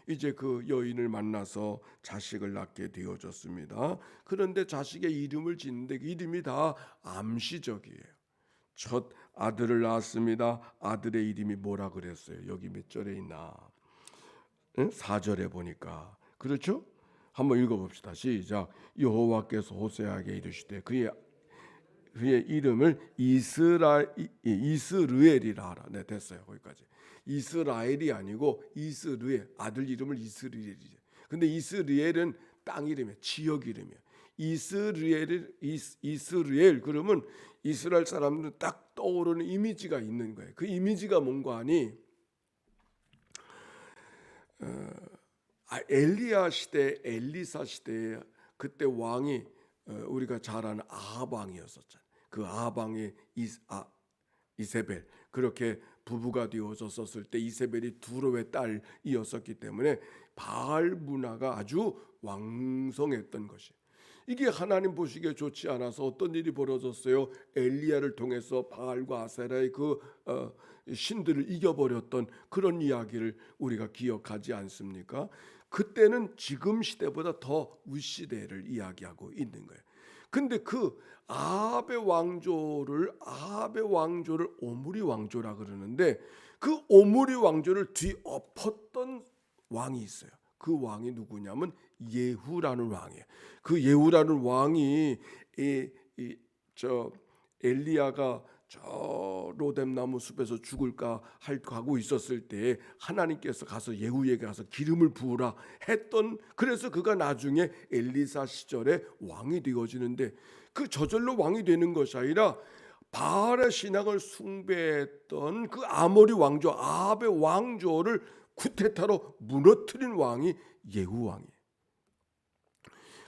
이제 그 여인을 만나서 자식을 낳게 되어졌습니다. 그런데 자식의 이름을 짓는데 그 이름이 다 암시적이에요. 첫 아들을 낳았습니다. 아들의 이름이 뭐라 그랬어요? 여기 몇 절에 있나? 4절에 보니까 그렇죠? 한번 읽어봅시다. 시작. 여호와께서 호세아에게 이르시되 그의 이름을 이스르엘이라 하라. 네, 됐어요. 거기까지. 이스라엘이 아니고 이스르엘, 아들 이름을 이스르엘이죠. 근데 이스르엘은 땅 이름이에요. 지역 이름이에요. 이스라엘 그러면 이스라엘 사람들은 딱 떠오르는 이미지가 있는 거예요. 그 이미지가 뭔가 하니 엘리야 시대, 엘리사 시대에 그때 왕이 우리가 잘 아는 아합 왕이었었잖아요. 그 아합 왕이 이세벨 그렇게 부부가 되어졌었을 때 이세벨이 두로의 딸이었었기 때문에 바알 문화가 아주 왕성했던 것이. 이게 하나님 보시기에 좋지 않아서 어떤 일이 벌어졌어요? 엘리야를 통해서 바알과 아세라의 그 신들을 이겨버렸던 그런 이야기를 우리가 기억하지 않습니까? 그때는 지금 시대보다 더 윗시대를 이야기하고 있는 거예요. 근데 그 아합의 왕조를 오므리 왕조라 그러는데 그 오므리 왕조를 뒤엎었던 왕이 있어요. 그 왕이 누구냐면 예후라는 왕이에요. 그 예후라는 왕이 엘리야가 저 로뎀나무 숲에서 죽을까 하고 있었을 때 하나님께서 가서 예후에게 가서 기름을 부으라 했던, 그래서 그가 나중에 엘리사 시절에 왕이 되어지는데 그 저절로 왕이 되는 것이 아니라 바알의 신앙을 숭배했던 그 아모리 왕조 아합의 왕조를 쿠데타로 무너뜨린 왕이 예후 왕이에요.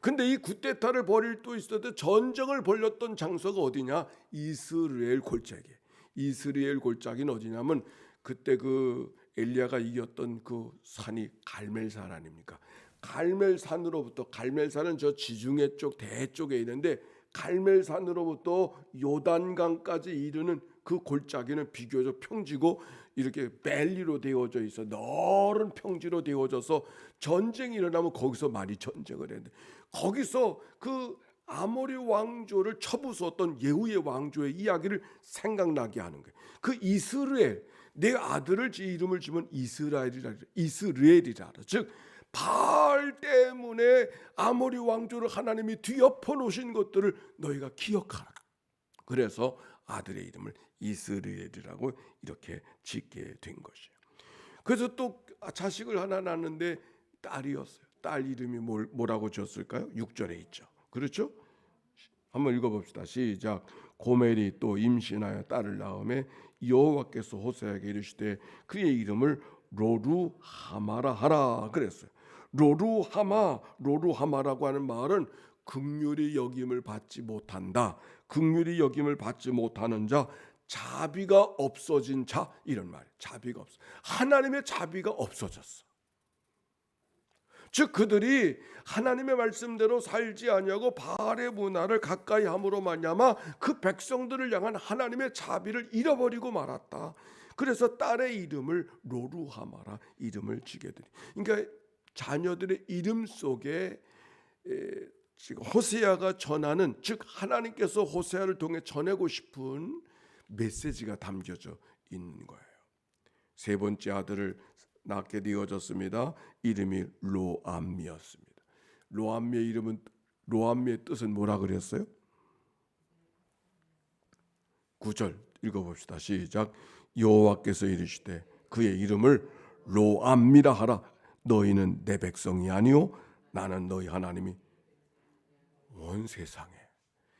근데 이 쿠데타를 벌일 또 있었는데 전쟁을 벌였던 장소가 어디냐? 이스라엘 골짜기. 이스라엘 골짜기는 어디냐면 그때 그 엘리야가 이겼던 그 산이 갈멜산 아닙니까? 갈멜산으로부터, 갈멜산은 저 지중해 쪽 대쪽에 있는데 갈멜산으로부터 요단강까지 이르는 그 골짜기는 비교적 평지고 이렇게 밸리로 되어져 있어. 넓은 평지로 되어져서 전쟁이 일어나면 거기서 많이 전쟁을 했는데 거기서 그 아모리 왕조를 쳐부수었던 예후의 왕조의 이야기를 생각나게 하는 거예요. 그 이스라엘, 내 아들을 이름을 지면 이스라엘이라. 즉 바알 때문에 아모리 왕조를 하나님이 뒤엎어 놓으신 것들을 너희가 기억하라. 그래서 아들의 이름을 이스라엘이라고 이렇게 짓게 된 것이에요. 그래서 또 자식을 하나 낳았는데 딸이었어요. 딸 이름이 뭐라고 지었을까요? 6절에 있죠. 그렇죠? 한번 읽어봅시다. 시작. 고멜이 또 임신하여 딸을 낳음에 여호와께서 호세아에게 이르시되 그의 이름을 로루하마라 하라 그랬어요. 로루하마라고 하는 말은 긍휼히 여김을 받지 못한다. 긍휼히 여김을 받지 못하는 자, 자비가 없어진 자, 이런 말. 자비가 없어. 하나님의 자비가 없어졌어. 즉 그들이 하나님의 말씀대로 살지 아니하고 바알의 문화를 가까이 함으로 말미암아 그 백성들을 향한 하나님의 자비를 잃어버리고 말았다. 그래서 딸의 이름을 로루하마라 이름을 지게 되니. 그러니까 자녀들의 이름 속에 지금 호세아가 전하는, 즉 하나님께서 호세아를 통해 전하고 싶은 메시지가 담겨져 있는 거예요. 세 번째 아들을 낳게 되어졌습니다. 이름이 로암미였습니다. 로암미의 뜻은 뭐라 그랬어요? 9절 읽어봅시다. 시작. 여호와께서 이르시되 그의 이름을 로암미라 하라. 너희는 내 백성이 아니요 나는 너희 하나님이. 온 세상에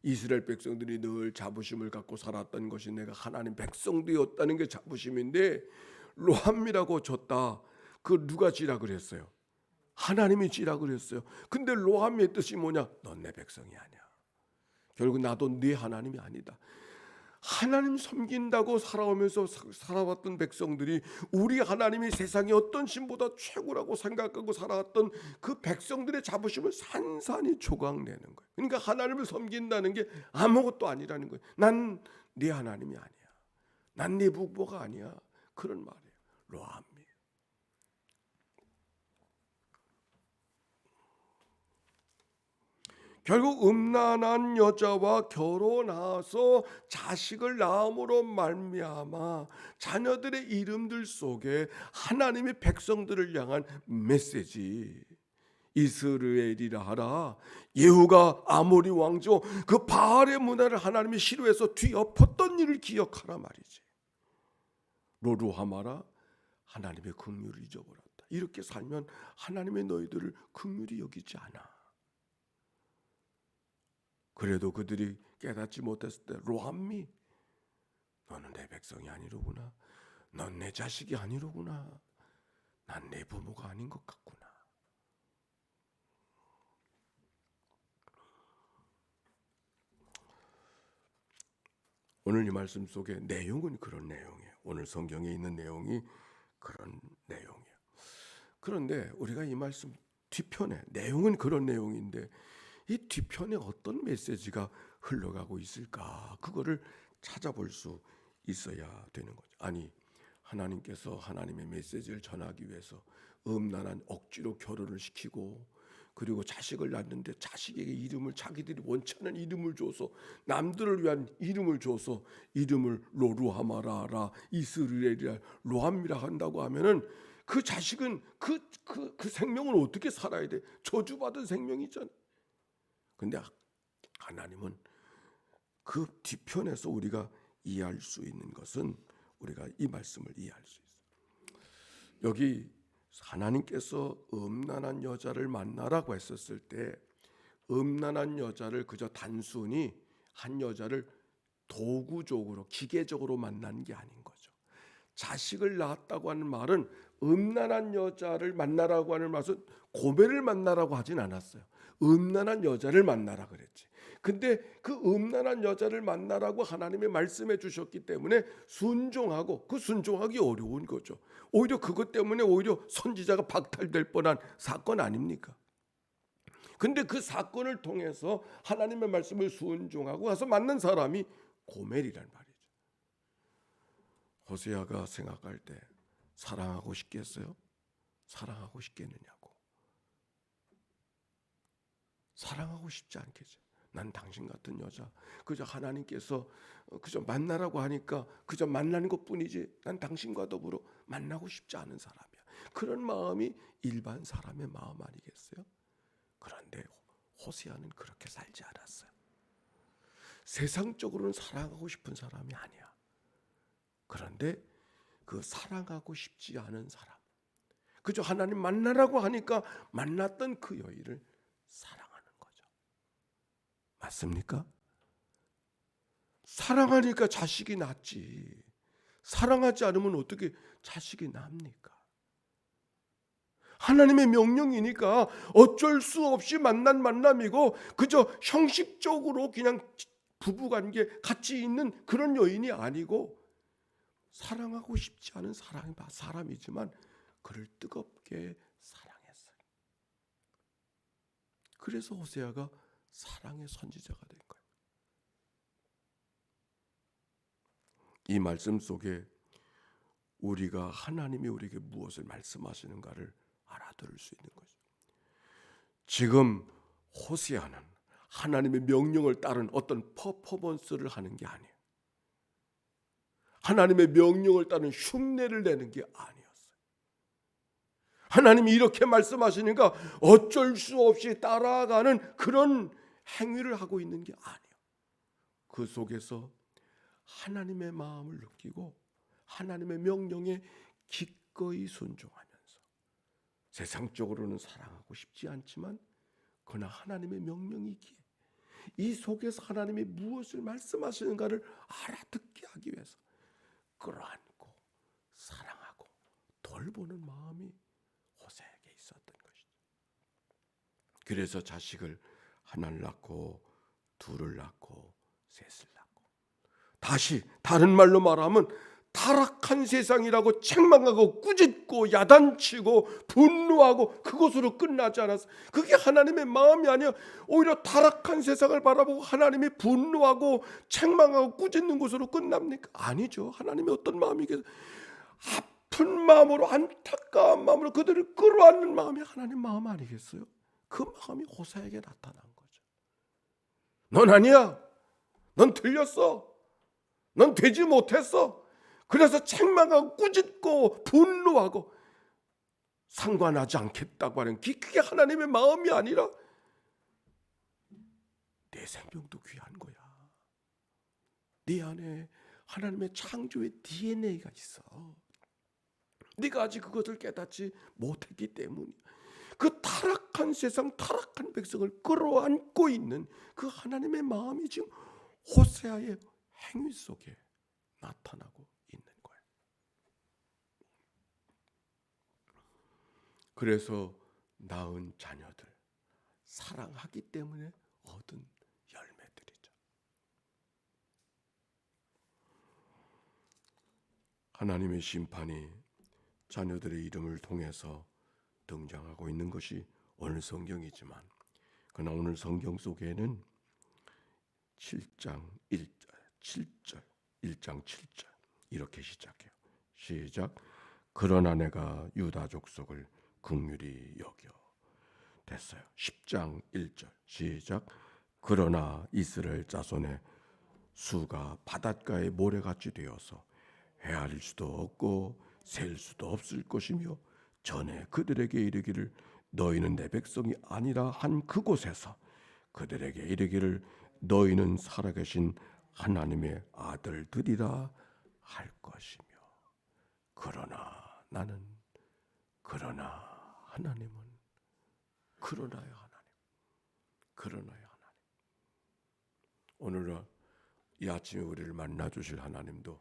이스라엘 백성들이 늘 자부심을 갖고 살았던 것이 내가 하나님 백성되었다는 게 자부심인데 로함이라고 줬다. 그 누가 지라 그랬어요? 하나님이 지라 그랬어요. 근데 로함의 뜻이 뭐냐? 넌 내 백성이 아니야. 결국 나도 네 하나님이 아니다. 하나님 섬긴다고 살아오면서 살아왔던 백성들이 우리 하나님이 세상에 어떤 신보다 최고라고 생각하고 살아왔던 그 백성들의 자부심을 산산이 조각내는 거예요. 그러니까 하나님을 섬긴다는 게 아무것도 아니라는 거예요. 난 네 하나님이 아니야. 난 네 부모가 아니야. 그런 말이에요. 로함이. 결국 음란한 여자와 결혼해서 자식을 낳음으로 말미암아 자녀들의 이름들 속에 하나님의 백성들을 향한 메시지, 이스라엘이라 하라, 예후가 아모리 왕조 그 바알의 문화를 하나님이 싫어해서 뒤엎었던 일을 기억하라 말이지. 로루하마라, 하나님의 긍휼을 잊어버렸다. 이렇게 살면 하나님의 너희들을 긍휼히 여기지 않아. 그래도 그들이 깨닫지 못했을 때 로함미, 너는 내 백성이 아니로구나. 넌 내 자식이 아니로구나. 난 내 부모가 아닌 것 같구나. 오늘 이 말씀 속에 내용은 그런 내용이에요. 오늘 성경에 있는 내용이 그런 내용이에요. 그런데 우리가 이 말씀 뒤편에, 내용은 그런 내용인데 이 뒤편에 어떤 메시지가 흘러가고 있을까? 그거를 찾아볼 수 있어야 되는 거죠. 아니, 하나님께서 하나님의 메시지를 전하기 위해서 음란한 억지로 결혼을 시키고, 그리고 자식을 낳는데 자식에게 이름을, 자기들이 원치 않는 이름을 줘서, 남들을 위한 이름을 줘서 이름을 로루하마라라, 이스라엘이라, 로함이라 한다고 하면은 그 자식은 그 생명을 어떻게 살아야 돼? 저주받은 생명이잖아. 근데 하나님은 그 뒤편에서 우리가 이해할 수 있는 것은, 우리가 이 말씀을 이해할 수 있어요. 여기 하나님께서 음란한 여자를 만나라고 했었을 때, 음란한 여자를 그저 단순히 한 여자를 도구적으로, 기계적으로 만난 게 아닌 거죠. 자식을 낳았다고 하는 말은, 음란한 여자를 만나라고 하는 말은 고멜을 만나라고 하진 않았어요. 음란한 여자를 만나라 그랬지. 근데 그 음란한 여자를 만나라고 하나님이 말씀해 주셨기 때문에 순종하고, 그 순종하기 어려운 거죠. 오히려 그것 때문에 오히려 선지자가 박탈될 뻔한 사건 아닙니까? 근데 그 사건을 통해서 하나님의 말씀을 순종하고 가서 만난 사람이 고멜이란 말이죠. 호세아가 생각할 때 사랑하고 싶겠어요? 사랑하고 싶겠느냐고. 사랑하고 싶지 않겠죠. 난 당신 같은 여자 그저 하나님께서 그저 만나라고 하니까 그저 만나는 것뿐이지, 난 당신과 더불어 만나고 싶지 않은 사람이야. 그런 마음이 일반 사람의 마음 아니겠어요? 그런데 호세아는 그렇게 살지 않았어요. 세상적으로는 사랑하고 싶은 사람이 아니야. 그런데 그 사랑하고 싶지 않은 사람, 그저 하나님 만나라고 하니까 만났던 그 여인을 사랑하는 거죠. 맞습니까? 사랑하니까 자식이 낳지, 사랑하지 않으면 어떻게 자식이 납니까? 하나님의 명령이니까 어쩔 수 없이 만난 만남이고, 그저 형식적으로 그냥 부부관계 같이 있는 그런 여인이 아니고, 사랑하고 싶지 않은 사람이지만 그를 뜨겁게 사랑했어요. 그래서 호세아가 사랑의 선지자가 된 거예요. 이 말씀 속에 우리가 하나님이 우리에게 무엇을 말씀하시는가를 알아들을 수 있는 거죠. 지금 호세아는 하나님의 명령을 따른 어떤 퍼포먼스를 하는 게 아니에요. 하나님의 명령을 따른 흉내를 내는 게 아니었어요. 하나님이 이렇게 말씀하시니까 어쩔 수 없이 따라가는 그런 행위를 하고 있는 게 아니에요. 그 속에서 하나님의 마음을 느끼고 하나님의 명령에 기꺼이 순종하면서, 세상적으로는 사랑하고 싶지 않지만 그러나 하나님의 명령이기에 이 속에서 하나님이 무엇을 말씀하시는가를 알아듣게 하기 위해서 끌어안고 사랑하고 돌보는 마음이 호세에게 있었던 것이죠. 그래서 자식을 하나를 낳고 둘을 낳고 셋을 낳고, 다시 다른 말로 말하면 타락한 세상이라고 책망하고 꾸짖고 야단치고 분노하고 그것으로 끝나지 않았어. 그게 하나님의 마음이 아니야. 오히려 타락한 세상을 바라보고 하나님이 분노하고 책망하고 꾸짖는 것으로 끝납니까? 아니죠. 하나님의 어떤 마음이겠어요? 아픈 마음으로, 안타까운 마음으로 그들을 끌어안는 마음이 하나님 마음 아니겠어요? 그 마음이 호세에게 나타난 거죠. 넌 아니야. 넌 틀렸어. 넌 되지 못했어. 그래서 책망하고 꾸짖고 분노하고 상관하지 않겠다고 하는 그게 하나님의 마음이 아니라 내 생명도 귀한 거야. 네 안에 하나님의 창조의 DNA가 있어. 네가 아직 그것을 깨닫지 못했기 때문이야. 그 타락한 세상, 타락한 백성을 끌어안고 있는 그 하나님의 마음이 지금 호세아의 행위 속에 나타나고 있는 거예요. 그래서 낳은 자녀들, 사랑하기 때문에 얻은 열매들이죠. 하나님의 심판이 자녀들의 이름을 통해서 등장하고 있는 것이 오늘 성경이지만, 그러나 오늘 성경 속에는 7장 7절 이렇게 시작해요. 시작. 그러나 내가 유다 족속을 긍휼히 여겨. 됐어요. 10장 1절 시작. 그러나 이스라엘 자손의 수가 바닷가의 모래같이 되어서 헤아릴 수도 없고 셀 수도 없을 것이며, 전에 그들에게 이르기를 너희는 내 백성이 아니라 한 그곳에서 그들에게 이르기를 너희는 살아계신 하나님의 아들들이라 할 것이며, 그러나 하나님은 그러나의 하나님. 오늘 이 아침에 우리를 만나주실 하나님도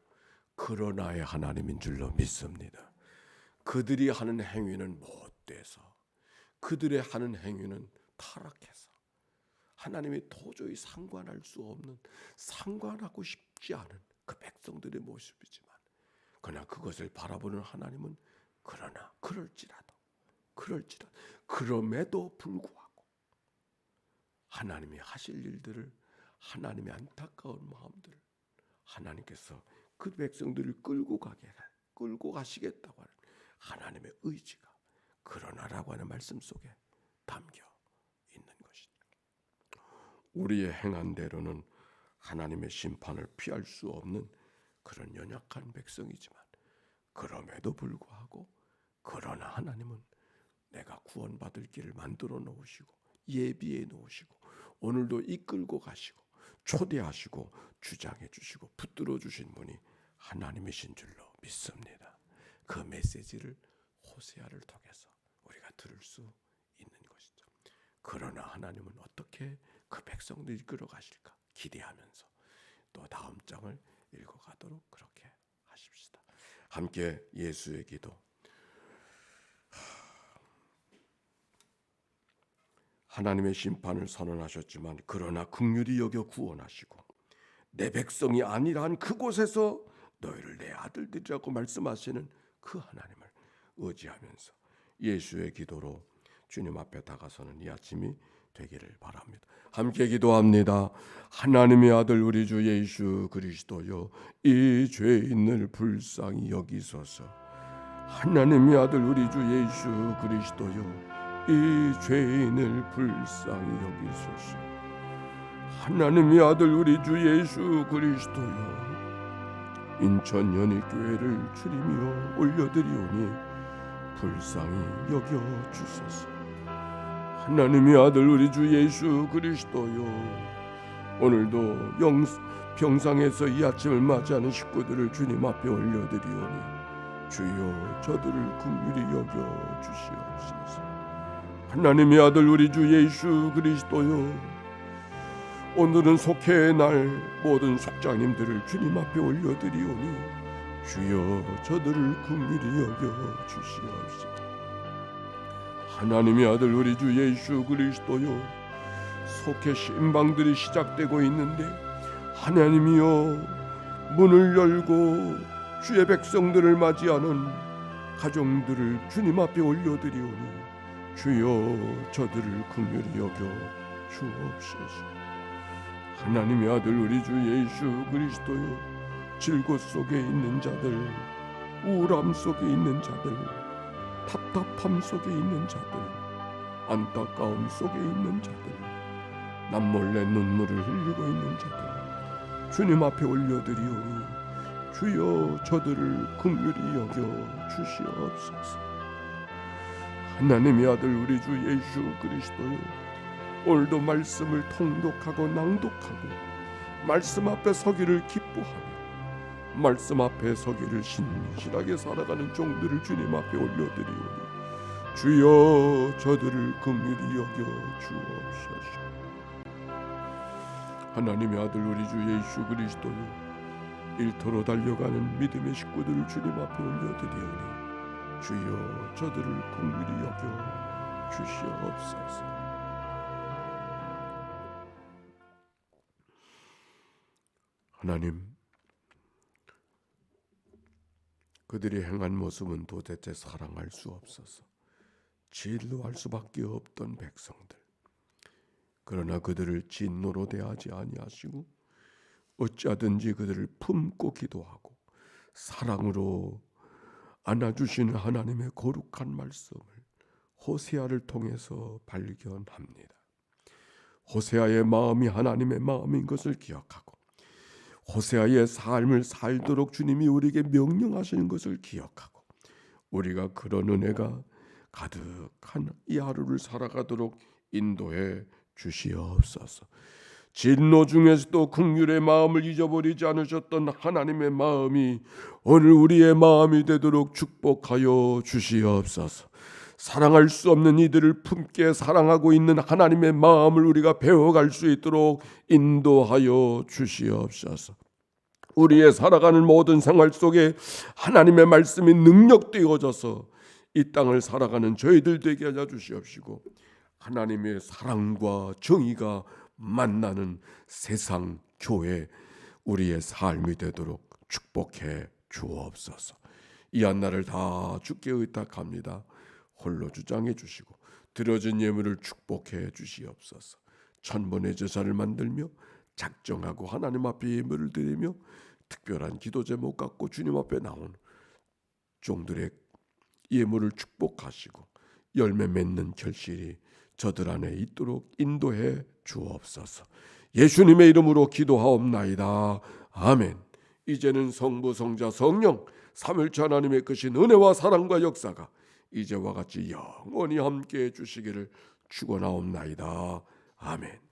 그러나의 하나님인 줄로 믿습니다. 그들이 하는 행위는 못돼서, 그들의 하는 행위는 타락해서 하나님이 도저히 상관할 수 없는, 상관하고 싶지 않은 그 백성들의 모습이지만, 그러나 그것을 바라보는 하나님은 그럼에도 불구하고 하나님이 하실 일들을, 하나님의 안타까운 마음들을 하나님께서 그 백성들을 끌고 가시겠다고 하는 하나님의 의지가 그러나라고 하는 말씀 속에 담겨 있는 것이죠. 우리의 행한 대로는 하나님의 심판을 피할 수 없는 그런 연약한 백성이지만, 그럼에도 불구하고 그러나 하나님은 내가 구원받을 길을 만들어 놓으시고 예비해 놓으시고 오늘도 이끌고 가시고 초대하시고 주장해 주시고 붙들어 주신 분이 하나님이신 줄로 믿습니다. 그 메시지를 호세아를 통해서 우리가 들을 수 있는 것이죠. 그러나 하나님은 어떻게 그 백성들을 이끌어 가실까 기대하면서 또 다음 장을 읽어가도록 그렇게 하십시다. 함께 예수의 기도. 하나님의 심판을 선언하셨지만 그러나 긍휼히 여겨 구원하시고 내 백성이 아니라 한 그곳에서 너희를 내 아들들이라고 말씀하시는 그 하나님을 의지하면서 예수의 기도로 주님 앞에 다가서는 이 아침이 되기를 바랍니다. 함께 기도합니다. 하나님의 아들 우리 주 예수 그리스도여, 이 죄인을 불쌍히 여기소서. 하나님의 아들 우리 주 예수 그리스도여, 이 죄인을 불쌍히 여기소서. 하나님의 아들 우리 주 예수 그리스도여, 인천 연희교회를 주리며 올려드리오니 불쌍히 여겨 주소서. 하나님의 아들 우리 주 예수 그리스도여, 오늘도 병상에서 이 아침을 맞이하는 식구들을 주님 앞에 올려드리오니 주여 저들을 긍휼히 여겨 주시옵소서. 하나님의 아들 우리 주 예수 그리스도여, 오늘은 속회의 날 모든 속장님들을 주님 앞에 올려드리오니 주여 저들을 긍휼히 여겨 주시옵소서. 하나님의 아들 우리 주 예수 그리스도여, 속회 신방들이 시작되고 있는데 하나님이여 문을 열고 주의 백성들을 맞이하는 가정들을 주님 앞에 올려드리오니 주여 저들을 긍휼히 여겨 주옵소서. 하나님의 아들 우리 주 예수 그리스도여, 질곳 속에 있는 자들, 우울함 속에 있는 자들, 답답함 속에 있는 자들, 안타까움 속에 있는 자들, 남몰래 눈물을 흘리고 있는 자들 주님 앞에 올려드리오니 주여 저들을 긍휼히 여겨 주시옵소서. 하나님의 아들 우리 주 예수 그리스도요, 오늘도 말씀을 통독하고 낭독하고 말씀 앞에 서기를 기뻐하며 말씀 앞에 서기를 신실하게 살아가는 종들을 주님 앞에 올려드리오니 주여 저들을 긍휼히 여겨 주옵소서. 하나님의 아들 우리 주 예수 그리스도요, 일터로 달려가는 믿음의 식구들을 주님 앞에 올려드리오니 주여 저들을 긍휼히 여겨 주시옵소서. 하나님, 그들이 행한 모습은 도대체 사랑할 수 없어서 진노할 수밖에 없던 백성들, 그러나 그들을 진노로 대하지 아니하시고 어찌하든지 그들을 품고 기도하고 사랑으로 안아주시는 하나님의 거룩한 말씀을 호세아를 통해서 발견합니다. 호세아의 마음이 하나님의 마음인 것을 기억하고 호세아의 삶을 살도록 주님이 우리에게 명령하시는 것을 기억하고 우리가 그런 은혜가 가득한 이 하루를 살아가도록 인도해 주시옵소서. 진노 중에서도 긍휼의 마음을 잊어버리지 않으셨던 하나님의 마음이 오늘 우리의 마음이 되도록 축복하여 주시옵소서. 사랑할 수 없는 이들을 품게 사랑하고 있는 하나님의 마음을 우리가 배워갈 수 있도록 인도하여 주시옵소서. 우리의 살아가는 모든 생활 속에 하나님의 말씀이 능력되어져서 이 땅을 살아가는 저희들 되게 하여 주시옵시고 하나님의 사랑과 정의가 만나는 세상 교회 우리의 삶이 되도록 축복해 주옵소서. 이 한날을 다 주께 의탁합니다. 홀로 주장해 주시고 드려진 예물을 축복해 주시옵소서. 천번의 제사를 만들며 작정하고 하나님 앞에 예물을 드리며 특별한 기도 제목 갖고 주님 앞에 나온 종들의 예물을 축복하시고 열매 맺는 결실이 저들 안에 있도록 인도해 주옵소서. 예수님의 이름으로 기도하옵나이다. 아멘. 이제는 성부 성자 성령 삼일체 하나님의 크신 은혜와 사랑과 역사가 이제와 같이 영원히 함께해 주시기를 축원하옵나이다. 아멘.